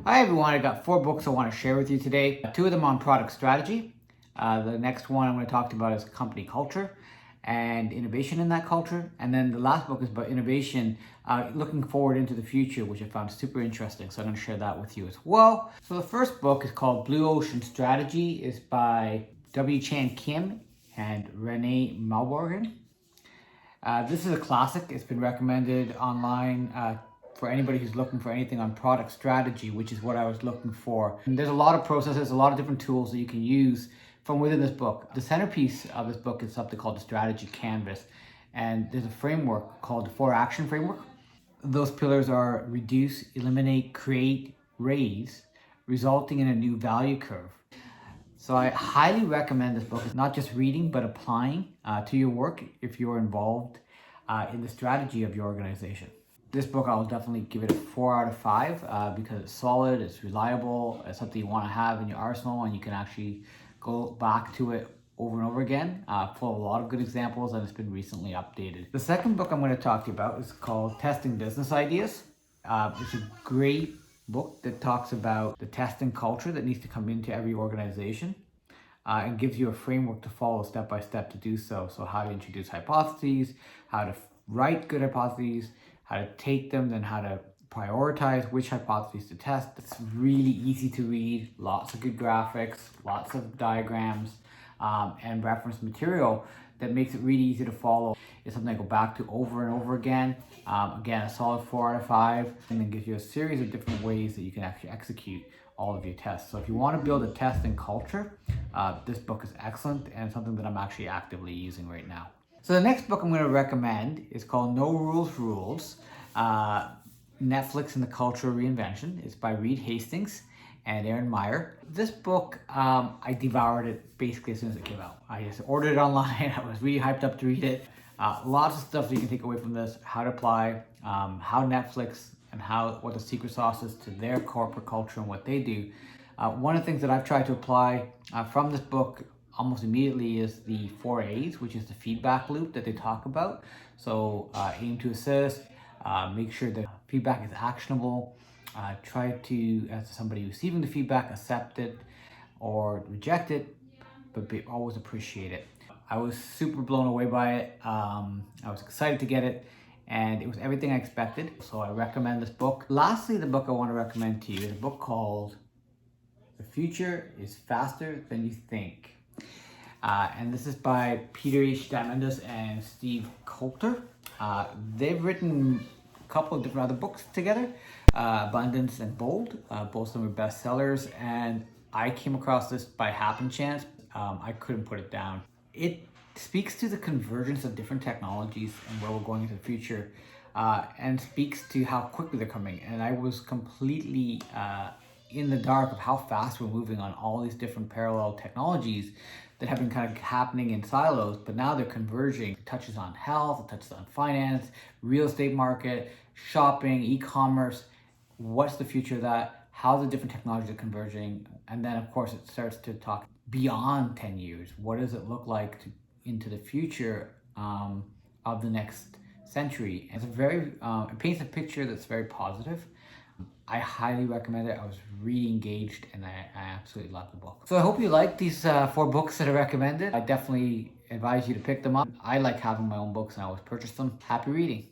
Hi everyone, I got 4 books I want to share with you today. 2 of them on product strategy. The next one I'm going to talk about is company culture and innovation in that culture. And then the last book is about innovation, looking forward into the future, which I found super interesting. So I'm going to share that with you as well. So the first book is called Blue Ocean Strategy. It's by W. Chan Kim and Renee Malborgen. This is a classic. It's been recommended online for anybody who's looking for anything on product strategy, which is what I was looking for. And there's a lot of processes, a lot of different tools that you can use from within this book. The centerpiece of this book is something called the strategy canvas. And there's a framework called the 4-action framework. Those pillars are reduce, eliminate, create, raise, resulting in a new value curve. So I highly recommend this book. It's not just reading, but applying to your work if you're involved in the strategy of your organization. This book, I'll definitely give it a 4 out of 5 because it's solid, it's reliable, it's something you want to have in your arsenal, and you can actually go back to it over and over again, full of a lot of good examples, and it's been recently updated. The second book I'm going to talk to you about is called Testing Business Ideas. It's a great book that talks about the testing culture that needs to come into every organization and gives you a framework to follow step by step to do so. So how to introduce hypotheses, how to write good hypotheses, how to take them, then how to prioritize which hypotheses to test. It's really easy to read, lots of good graphics, lots of diagrams, and reference material that makes it really easy to follow. It's something I go back to over and over again. Again, a solid 4 out of 5, and then gives you a series of different ways that you can actually execute all of your tests. So if you want to build a testing culture, this book is excellent and something that I'm actually actively using right now. So the next book I'm going to recommend is called No Rules Rules, Netflix and the Culture of Reinvention. It's by Reed Hastings and Aaron Meyer. This book, I devoured it basically as soon as it came out. I just ordered it online. I was really hyped up to read it. Lots of stuff that you can take away from this, how to apply, how Netflix and what the secret sauce is to their corporate culture and what they do. One of the things that I've tried to apply from this book almost immediately is the 4 A's, which is the feedback loop that they talk about. So aim to assist, make sure that feedback is actionable, try to, as somebody receiving the feedback, accept it or reject it, but always appreciate it. I was super blown away by it. I was excited to get it, and it was everything I expected. So I recommend this book. Lastly, the book I want to recommend to you is a book called The Future is Faster Than You Think. And this is by Peter H. Diamandis and Steve Coulter. They've written a couple of different other books together, Abundance and Bold. Both of them are bestsellers, and I came across this by happen chance. I couldn't put it down. It speaks to the convergence of different technologies and where we're going into the future, and speaks to how quickly they're coming. And I was completely in the dark of how fast we're moving on all these different parallel technologies that have been kind of happening in silos, but now they're converging. It touches on health, it touches on finance, real estate market, shopping, e-commerce. What's the future of that? How the different technologies are converging? And then of course it starts to talk beyond 10 years. What does it look like into the future of the next century? And it paints a picture that's very positive. I highly recommend it. I was really engaged, and I absolutely love the book. So I hope you like these 4 books that I recommended. I definitely advise you to pick them up. I like having my own books and I always purchase them. Happy reading.